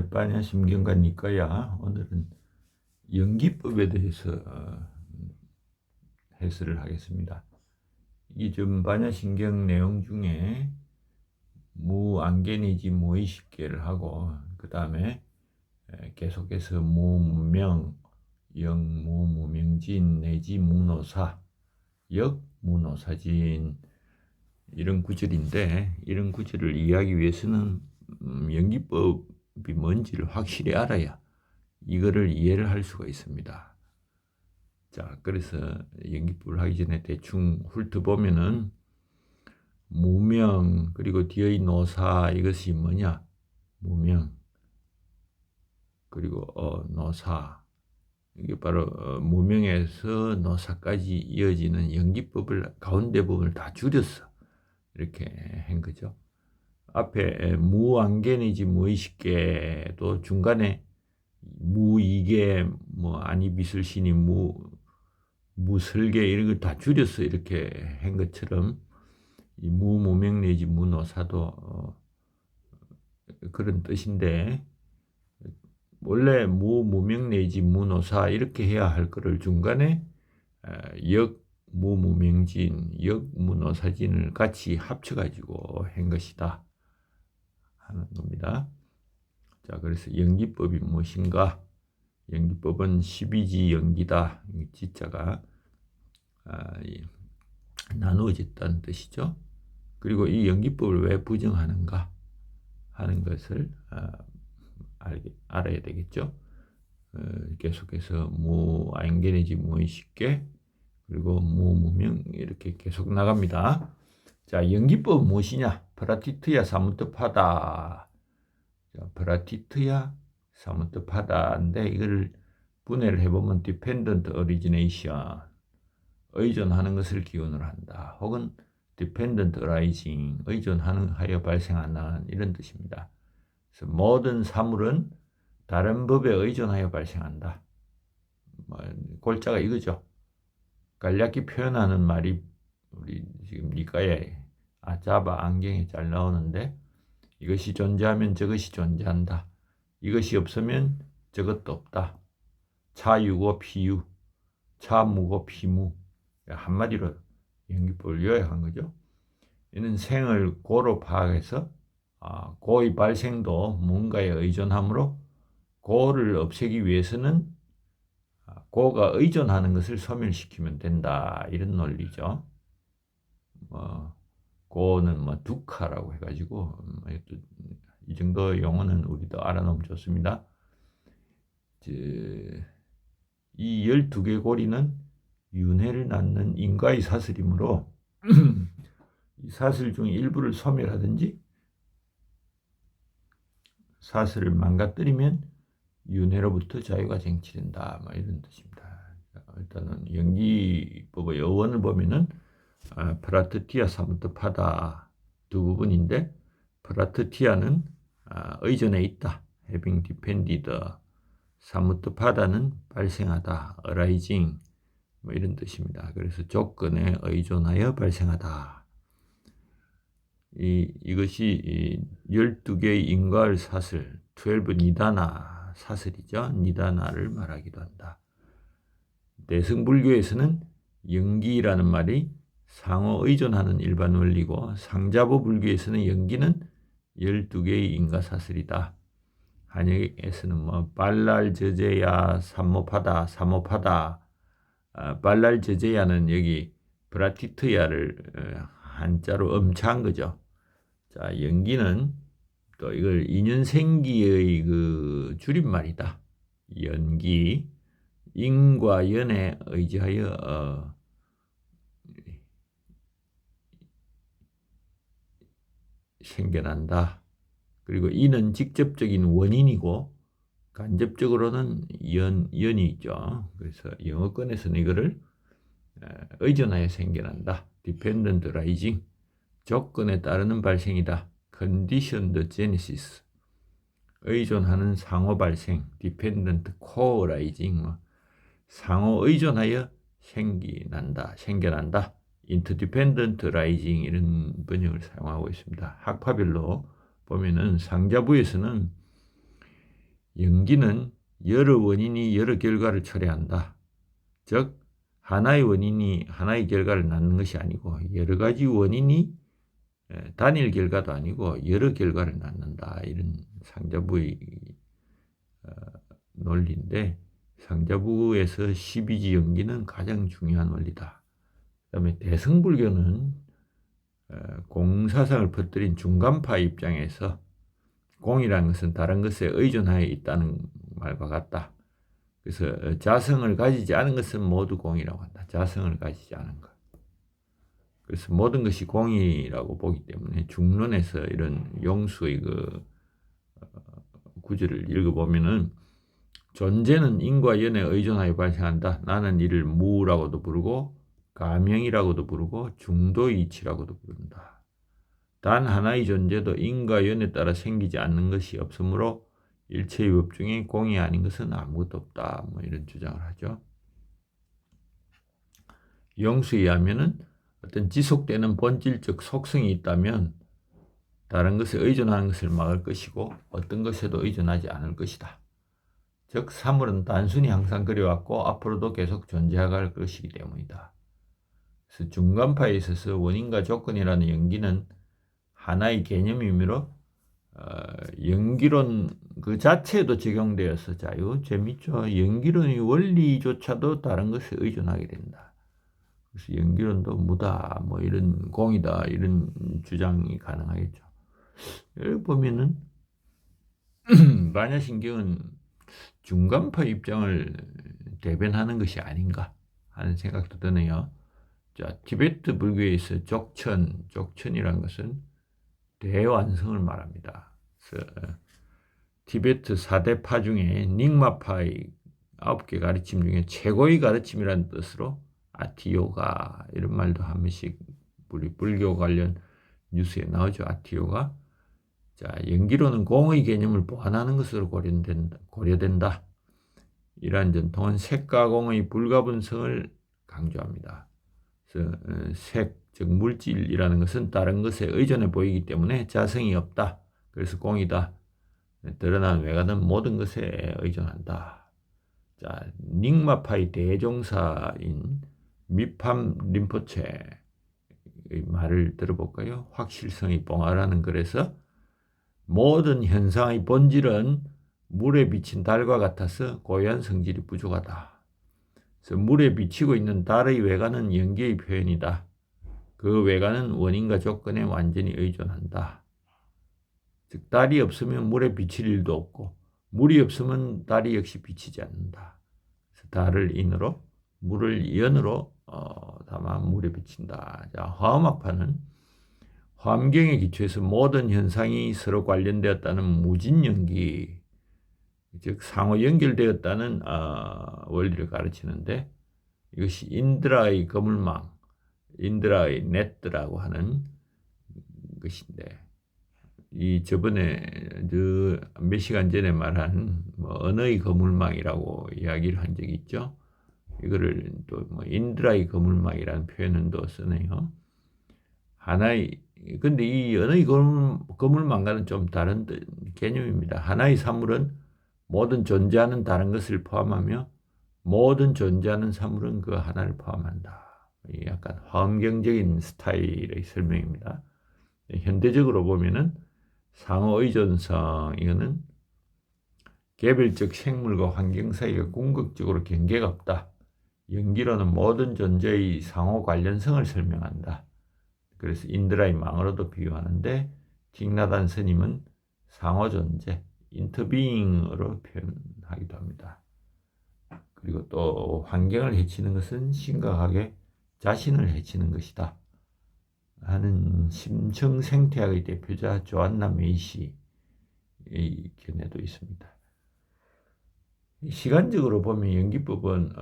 반야심경과니까야 오늘은 연기법에 대해서 해설을 하겠습니다. 이 좀 반야심경 내용 중에 무안개내지 무의식계를 하고 그 다음에 계속해서 무문명, 영무무명진 내지 무노사, 역무노사진 이런 구절인데, 이런 구절을 이해하기 위해서는 연기법이 뭔지를 확실히 알아야 이거를 이해를 할 수가 있습니다. 자, 그래서 연기법을 하기 전에 대충 훑어보면은 무명 그리고 뒤의 노사, 이것이 뭐냐? 무명 그리고 노사, 이게 바로 무명에서 노사까지 이어지는 연기법을 가운데 부분을 다 줄였어. 이렇게 한 거죠. 앞에 무안개내지 무의식계도 중간에 무이계, 아니비슬신이 무설계 이런 걸 다 줄여서 이렇게 한 것처럼 이 무무명 내지 무노사도 그런 뜻인데, 원래 무무명 내지 무노사 이렇게 해야 할 거를 중간에 역무무명진, 역무노사진을 같이 합쳐가지고 한 것이다 하는 겁니다. 자, 그래서 연기법이 무엇인가? 연기법은 12지 연기다. 지자가 나누어졌다는 뜻이죠. 그리고 이 연기법을 왜 부정하는가 하는 것을 알아야 되겠죠. 계속해서 무안개내지 무의식계 그리고 무무명 이렇게 계속 나갑니다. 자, 연기법은 무엇이냐? 프라티트야 사무트파다. 프라티트야 사무트파다인데, 이걸 분해를 해보면 dependent origination, 의존하는 것을 기원으로 한다, 혹은 dependent arising, 의존하여 발생하는, 이런 뜻입니다. 그래서 모든 사물은 다른 법에 의존하여 발생한다. 골자가 이거죠. 간략히 표현하는 말이 우리 지금 니까에 아자바 안경에 잘 나오는데, 이것이 존재하면 저것이 존재한다. 이것이 없으면 저것도 없다. 차유고 피유, 차무고 피무. 한마디로 연기법을 요약한 거죠. 이는 생을 고로 파악해서 고의 발생도 뭔가에 의존하므로 고를 없애기 위해서는 고가 의존하는 것을 소멸시키면 된다, 이런 논리죠. 고는 두카라고 해가지고 이 정도 용어는 우리도 알아놓으면 좋습니다. 이 12개 고리는 윤회를 낳는 인과의 사슬이므로 이 사슬 중 일부를 소멸하든지 사슬을 망가뜨리면 윤회로부터 자유가 쟁취된다, 이런 뜻입니다. 일단은 연기법의 어원을 보면은 프라트티아 사무트파다 두 부분인데, 프라트티아는 의존해 있다, having depended, 사무트파다는 발생하다, arising, 이런 뜻입니다. 그래서 조건에 의존하여 발생하다. 이것이 12개의 인과의 사슬, 12 니다나 사슬이죠. 니다나를 말하기도 한다. 내성불교에서는 연기라는 말이 상호 의존하는 일반 원리고, 상자보 불교에서는 연기는 12개의 인과사슬이다. 한역에서는 발랄저제야 삼모파다, 사모파다. 발랄저제야는 여기 브라티트야를 한자로 엄차한 거죠. 자, 연기는 또 이걸 인연생기의 그 줄임말이다. 연기, 인과 연에 의지하여 생겨난다. 그리고 이는 직접적인 원인이고 간접적으로는 연이 있죠. 그래서 영어권에서는 이거를 의존하여 생겨난다, dependent arising, 조건에 따르는 발생이다, conditioned genesis, 의존하는 상호 발생, dependent co-arising, 상호 의존하여 생겨난다, interdependent arising, 이런 번역을 사용하고 있습니다. 학파별로 보면은 상자부에서는 연기는 여러 원인이 여러 결과를 초래한다. 즉 하나의 원인이 하나의 결과를 낳는 것이 아니고 여러 가지 원인이 단일 결과도 아니고 여러 결과를 낳는다. 이런 상자부의 논리인데 상자부에서 12지 연기는 가장 중요한 원리다. 그다음에 대승불교는 공사상을 퍼뜨린 중간파 입장에서 공이라는 것은 다른 것에 의존하여 있다는 말과 같다. 그래서 자성을 가지지 않은 것은 모두 공이라고 한다. 자성을 가지지 않은 것. 그래서 모든 것이 공이라고 보기 때문에 중론에서 이런 용수의 구절을 읽어보면은 존재는 인과 연에 의존하여 발생한다. 나는 이를 무라고도 부르고 가명이라고도 부르고 중도이치라고도 부른다. 단 하나의 존재도 인과 연에 따라 생기지 않는 것이 없으므로 일체의 법 중에 공이 아닌 것은 아무것도 없다. 뭐 이런 주장을 하죠. 용수에 의하면은 어떤 지속되는 본질적 속성이 있다면 다른 것에 의존하는 것을 막을 것이고 어떤 것에도 의존하지 않을 것이다. 즉 사물은 단순히 항상 그래왔고 앞으로도 계속 존재할 것이기 때문이다. 그래서 중간파에 있어서 원인과 조건이라는 연기는 하나의 개념이므로 연기론 그 자체에도 적용되어서 자유 재밌죠. 연기론의 원리조차도 다른 것에 의존하게 된다. 그래서 연기론도 무다, 뭐 이런 공이다 이런 주장이 가능하겠죠. 여기 보면은 반야신경은 중간파 입장을 대변하는 것이 아닌가 하는 생각도 드네요. 자, 티베트 불교에서 족천이라는 것은 대완성을 말합니다. 그래서 티베트 4대파 중에 닉마파의 9개 가르침 중에 최고의 가르침이라는 뜻으로 아티요가 이런 말도 한 번씩 우리 불교 관련 뉴스에 나오죠. 아티요가. 자, 연기로는 공의 개념을 보완하는 것으로 고려된다. 이러한 전통은 색가공의 불가분성을 강조합니다. 그래서 색, 즉 물질이라는 것은 다른 것에 의존해 보이기 때문에 자성이 없다. 그래서 공이다. 드러난 외관은 모든 것에 의존한다. 자, 닉마파의 대종사인 미팜 림포체의 말을 들어볼까요? 확실성이 뻥하라는 글에서 모든 현상의 본질은 물에 비친 달과 같아서 고유한 성질이 부족하다. 그래서 물에 비치고 있는 달의 외관은 연기의 표현이다. 그 외관은 원인과 조건에 완전히 의존한다. 즉 달이 없으면 물에 비칠 일도 없고 물이 없으면 달이 역시 비치지 않는다. 그래서 달을 인으로 물을 연으로 담아 물에 비친다. 자, 화엄학파는 환경에 기초해서 모든 현상이 서로 관련되었다는 무진연기, 즉 상호 연결되었다는 원리를 가르치는데 이것이 인드라의 거물망, 인드라의 네트라고 하는 것인데 이 저번에 몇 시간 전에 말한 언어의 거물망이라고 이야기를 한 적이 있죠. 이거를 또 인드라의 거물망이라는 표현은 또 쓰네요. 하나의 근데 이 언어의 거물망과는 좀 다른 개념입니다. 하나의 사물은 모든 존재하는 다른 것을 포함하며 모든 존재하는 사물은 그 하나를 포함한다. 약간 화엄경적인 스타일의 설명입니다. 현대적으로 보면은 상호의존성 이거는 개별적 생물과 환경 사이가 궁극적으로 경계가 없다. 연기로는 모든 존재의 상호 관련성을 설명한다. 그래서 인드라의 망으로도 비유하는데 틱나단 스님은 상호 존재, 인터비잉으로 표현하기도 합니다. 그리고 또 환경을 해치는 것은 심각하게 자신을 해치는 것이다 하는 심층생태학의 대표자 조안나 메이시의 견해도 있습니다. 시간적으로 보면 연기법은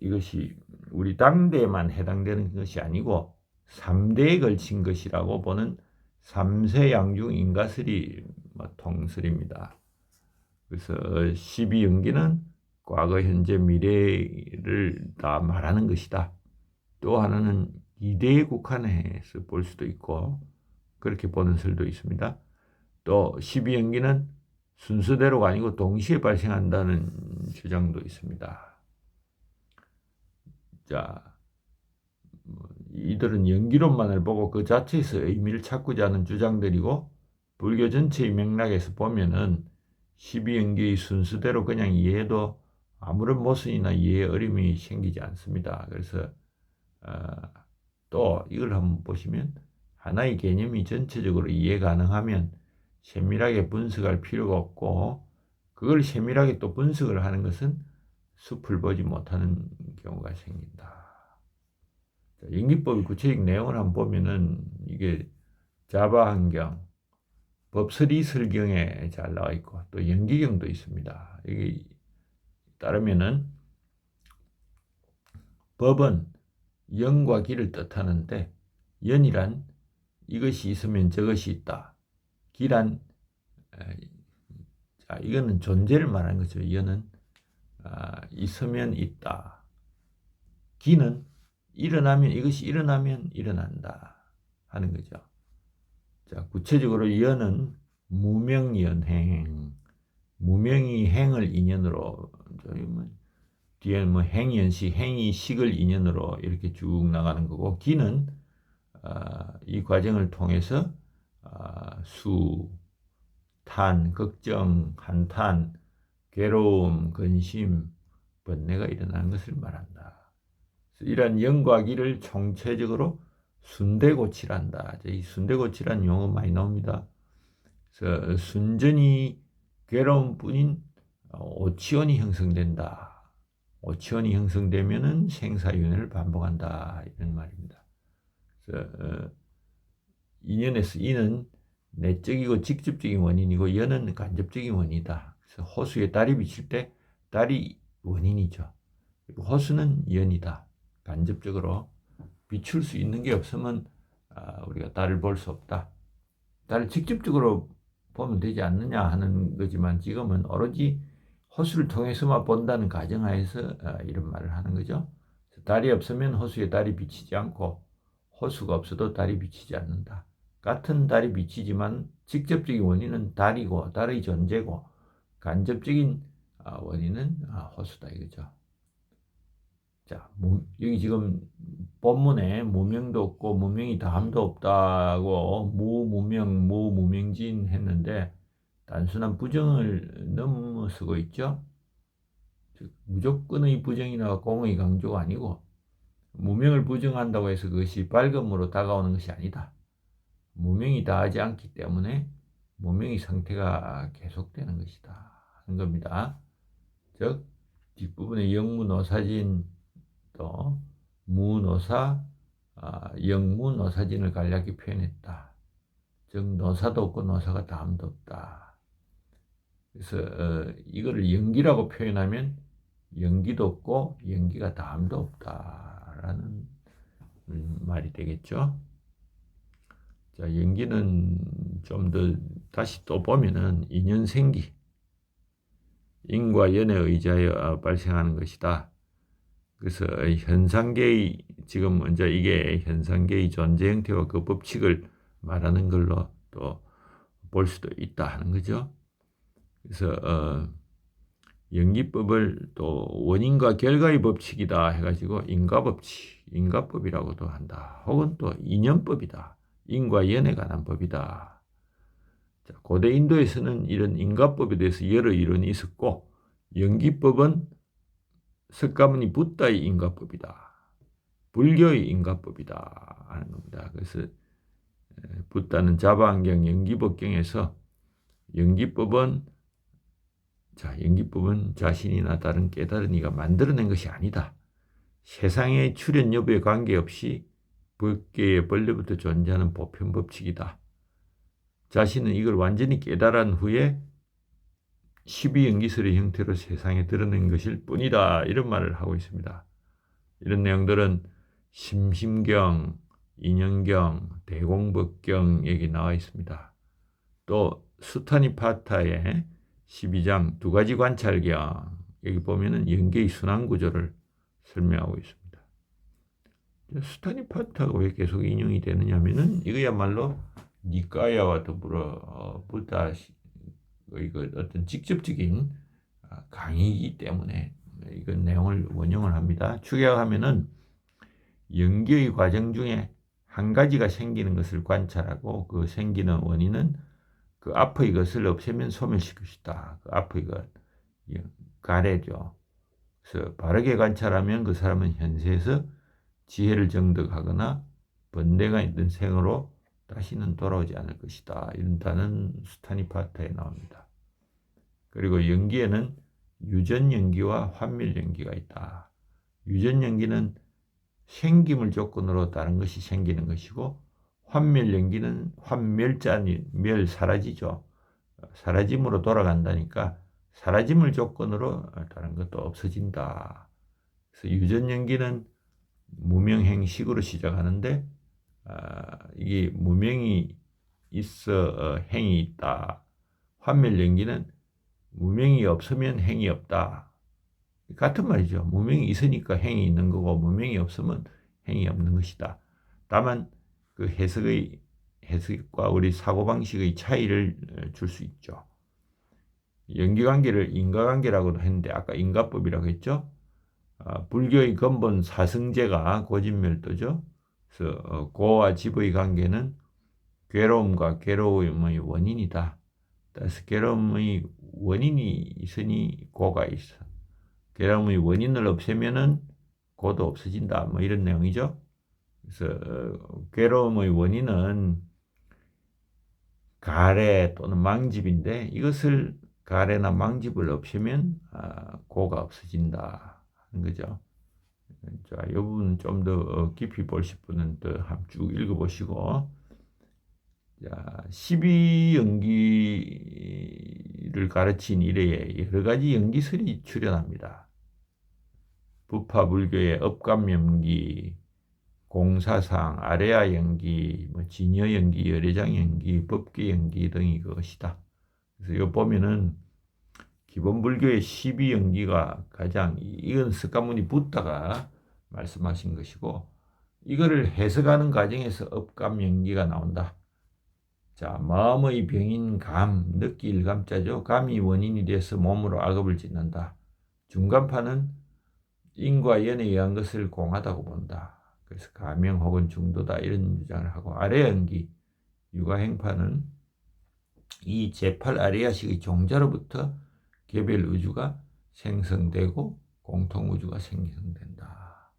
이것이 우리 당대에만 해당되는 것이 아니고 3대에 걸친 것이라고 보는 3세 양중 인가설이 통설입니다. 그래서 12연기는 과거, 현재, 미래를 다 말하는 것이다. 또 하나는 이대에 국한해서 볼 수도 있고 그렇게 보는 설도 있습니다. 또 12연기는 순서대로가 아니고 동시에 발생한다는 주장도 있습니다. 자, 이들은 연기론만을 보고 그 자체에서 의미를 찾고자 하는 주장들이고, 불교 전체의 맥락에서 보면은 12연기의 순서대로 그냥 이해해도 아무런 모순이나 이해의 어려움이 생기지 않습니다. 그래서 또 이걸 한번 보시면, 하나의 개념이 전체적으로 이해 가능하면 세밀하게 분석할 필요가 없고, 그걸 세밀하게 또 분석을 하는 것은 숲을 보지 못하는 경우가 생긴다. 연기법의 구체적 내용을 한번 보면은, 이게 자바 환경, 법설이 설경에 잘 나와 있고, 또 연기경도 있습니다. 여기 따르면은, 법은 연과 기를 뜻하는데, 연이란 이것이 있으면 저것이 있다. 기란, 자, 이거는 존재를 말하는 거죠. 연은 있으면 있다. 기는 일어나면, 이것이 일어나면 일어난다 하는 거죠. 자, 구체적으로 연은 무명연행, 무명이 행을 인연으로, 뒤에는 뭐 행연식, 행이 식을 인연으로 이렇게 쭉 나가는 거고, 기는 이 과정을 통해서 수, 탄, 걱정, 한탄, 괴로움, 근심, 번뇌가 일어나는 것을 말한다. 이러한 연과 기를 총체적으로 순대고치란다. 이 순대고치란 용어 많이 나옵니다. 그래서 순전히 괴로움뿐인 오치원이 형성된다. 오치원이 형성되면은 생사윤회를 반복한다, 이런 말입니다. 그래서 인연에서 이는 내적이고 직접적인 원인이고, 연은 간접적인 원인이다. 그래서 호수에 달이 비칠 때 달이 원인이죠. 그리고 호수는 연이다. 간접적으로 비출 수 있는 게 없으면 우리가 달을 볼 수 없다. 달을 직접적으로 보면 되지 않느냐 하는 거지만, 지금은 오로지 호수를 통해서만 본다는 가정하에서 이런 말을 하는 거죠. 달이 없으면 호수에 달이 비치지 않고, 호수가 없어도 달이 비치지 않는다. 같은 달이 비치지만 직접적인 원인은 달이고, 달의 존재고, 간접적인 원인은 호수다 이거죠. 자, 여기 지금 본문에 무명도 없고 무명이 다함도 없다고 무무명, 무무명진 했는데, 단순한 부정을 넘어서고 있죠. 즉, 무조건의 부정이나 공의 강조가 아니고, 무명을 부정한다고 해서 그것이 밝음으로 다가오는 것이 아니다. 무명이 다하지 않기 때문에 무명의 상태가 계속되는 것이다 하는 겁니다. 즉, 뒷부분에 영무노사진, 또 무노사, 영무노사진을 간략히 표현했다. 즉, 노사도 없고 노사가 다함도 없다. 그래서 이거를 연기라고 표현하면 연기도 없고 연기가 다함도 없다라는 말이 되겠죠. 자, 연기는 좀 더 다시 또 보면은 인연생기, 인과 연에 의지하여 발생하는 것이다. 그래서 현상계의, 지금 먼저 이게 현상계의 존재 형태와 그 법칙을 말하는 걸로 또 볼 수도 있다 하는 거죠. 그래서 연기법을 또 원인과 결과의 법칙이다 해가지고 인과법칙, 인과법이라고도 한다. 혹은 또 인연법이다. 인과 연에 관한 법이다. 자, 고대 인도에서는 이런 인과법에 대해서 여러 이론이 있었고, 연기법은 석가모니 붓다의 인과법이다. 불교의 인과법이다 하는 겁니다. 그래서 붓다는 자바안경 연기법경에서 연기법은 자신이나 다른 깨달은 이가 만들어낸 것이 아니다. 세상의 출현 여부에 관계없이 법계의 본래부터 존재하는 보편 법칙이다. 자신은 이걸 완전히 깨달은 후에 12연기설의 형태로 세상에 드러낸 것일 뿐이다. 이런 말을 하고 있습니다. 이런 내용들은 심심경, 인연경, 대공법경 여기 나와 있습니다. 또 수타니파타의 12장 두 가지 관찰경, 여기 보면은 연계의 순환 구조를 설명하고 있습니다. 수타니파타가 왜 계속 인용이 되느냐면은, 이거야말로 니까야와 더불어 부다 이거 어떤 직접적인 강의이기 때문에 이건 내용을 원용을 합니다. 축약하면은 연기의 과정 중에 한 가지가 생기는 것을 관찰하고 그 생기는 원인은 그 앞의 것을 없애면 소멸시킬 것이다. 그 앞의 것, 가래죠. 그래서 바르게 관찰하면 그 사람은 현세에서 지혜를 정득하거나 번뇌가 있던 생으로 다시는 돌아오지 않을 것이다. 이런 단은 수타니파타에 나옵니다. 그리고 연기에는 유전연기와 환멸연기가 있다. 유전연기는 생김을 조건으로 다른 것이 생기는 것이고, 환멸연기는 환멸자니 멸 사라지죠. 사라짐으로 돌아간다니까 사라짐을 조건으로 다른 것도 없어진다. 그래서 유전연기는 무명행식으로 시작하는데 이게 무명이 있어 행이 있다. 환멸연기는 무명이 없으면 행이 없다. 같은 말이죠. 무명이 있으니까 행이 있는 거고 무명이 없으면 행이 없는 것이다. 다만 그 해석과 우리 사고방식의 차이를 줄 수 있죠. 연기관계를 인과관계라고도 했는데 아까 인과법이라고 했죠. 불교의 근본 사승제가 고진멸도죠. 그래서 고와 집의 관계는 괴로움과 괴로움의 원인이다. 따라서 괴로움의 원인이 있으니 고가 있어. 괴로움의 원인을 없애면은 고도 없어진다. 뭐 이런 내용이죠. 그래서 괴로움의 원인은 가래 또는 망집인데 이것을 가래나 망집을 없애면 고가 없어진다 하는 거죠. 자, 이 부분 좀 더 깊이 보실 분은 더 한번 쭉 읽어보시고, 자, 12연기를 가르친 이래에 여러 가지 연기설이 출현합니다. 부파 불교의 업감연기, 공사상, 아레아 연기, 뭐 진여 연기, 열애장 연기, 법계 연기 등이 그것이다. 그래서 이거 보면은 기본 불교의 12연기가 가장 이건 석가모니 붓다가 말씀하신 것이고, 이거를 해석하는 과정에서 업감연기가 나온다. 자, 마음의 병인 감, 느낄 감자죠. 감이 원인이 돼서 몸으로 악업을 짓는다. 중간파는 인과 연에 의한 것을 공하다고 본다. 그래서 가명 혹은 중도다 이런 주장을 하고, 아레연기, 육아행파는 이 제8아리아식의 종자로부터 개별 우주가 생성되고 공통우주가 생성된다.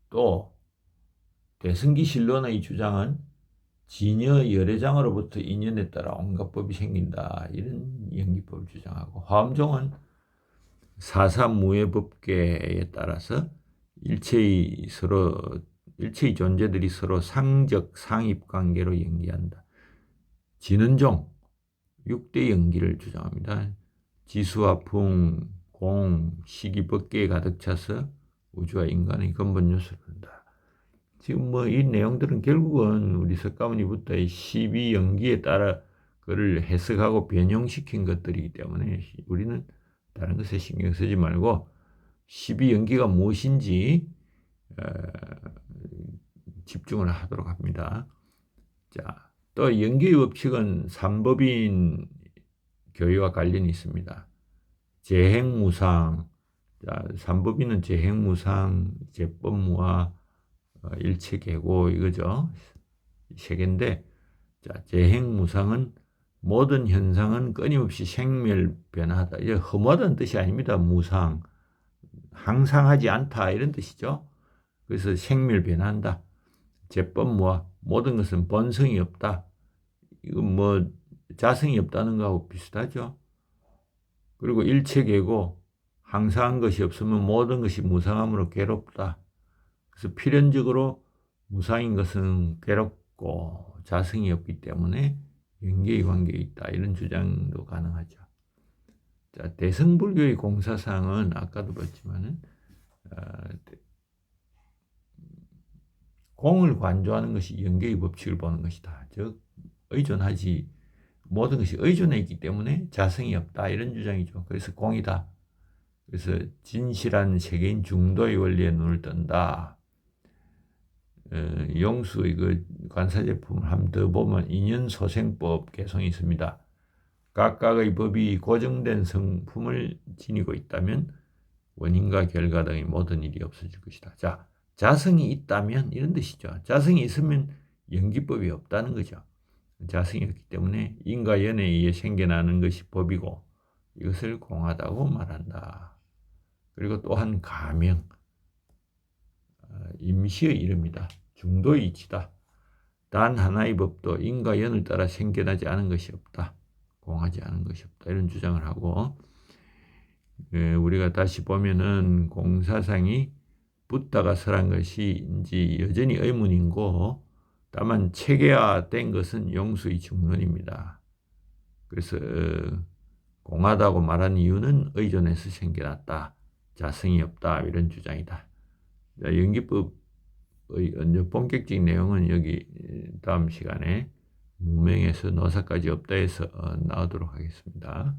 또 대승기신론의 주장은 진여 열애장으로부터 인연에 따라 온갖 법이 생긴다. 이런 연기법을 주장하고, 화엄종은 사사무예법계에 따라서 일체의 존재들이 서로 상적 상입 관계로 연기한다. 진은종 6대 연기를 주장합니다. 지수와 풍, 공, 식이 법계에 가득 차서 우주와 인간의 근본 요소를 한다. 지금 뭐 이 내용들은 결국은 우리 석가모니 붓다의 12연기에 따라 그를 해석하고 변형시킨 것들이기 때문에 우리는 다른 것에 신경 쓰지 말고 12연기가 무엇인지 집중을 하도록 합니다. 자, 또 연기의 법칙은 삼법인 교회와 관련이 있습니다. 재행무상, 자, 삼법인은 재행무상, 재법무와 일체계고 이거죠. 세 개인데, 자, 재행무상은 모든 현상은 끊임없이 생멸변하다. 이제 허무하다는 뜻이 아닙니다. 무상, 항상 하지 않다 이런 뜻이죠. 그래서 생멸변한다. 재법무와 모든 것은 본성이 없다. 이건 뭐 자성이 없다는 거하고 비슷하죠. 그리고 일체계고 항상한 것이 없으면 모든 것이 무상함으로 괴롭다. 그래서 필연적으로 무상인 것은 괴롭고 자성이 없기 때문에 연계의 관계에 있다. 이런 주장도 가능하죠. 자, 대승불교의 공사상은 아까도 봤지만은 공을 관조하는 것이 연계의 법칙을 보는 것이다. 즉 의존하지 모든 것이 의존해 있기 때문에 자성이 없다. 이런 주장이죠. 그래서 공이다. 그래서 진실한 세계인 중도의 원리에 눈을 뜬다. 용수의 그 관사제품을 한번 더 보면 인연소생법 개성이 있습니다. 각각의 법이 고정된 성품을 지니고 있다면 원인과 결과 등의 모든 일이 없어질 것이다. 자, 자성이 있다면 이런 뜻이죠. 자성이 있으면 연기법이 없다는 거죠. 자성이 없기 때문에 인과 연에 의해 생겨나는 것이 법이고 이것을 공하다고 말한다. 그리고 또한 가명, 임시의 이름이다. 중도의 이치다. 단 하나의 법도 인과 연을 따라 생겨나지 않은 것이 없다. 공하지 않은 것이 없다. 이런 주장을 하고, 우리가 다시 보면은 공사상이 붓다가 설한 것이인지 여전히 의문이고, 다만 체계화된 것은 용수의 중론입니다. 그래서 공하다고 말한 이유는 의존해서 생겨났다. 자성이 없다. 이런 주장이다. 연기법의 본격적인 내용은 여기 다음 시간에 무명에서 노사까지 없다 해서 나오도록 하겠습니다.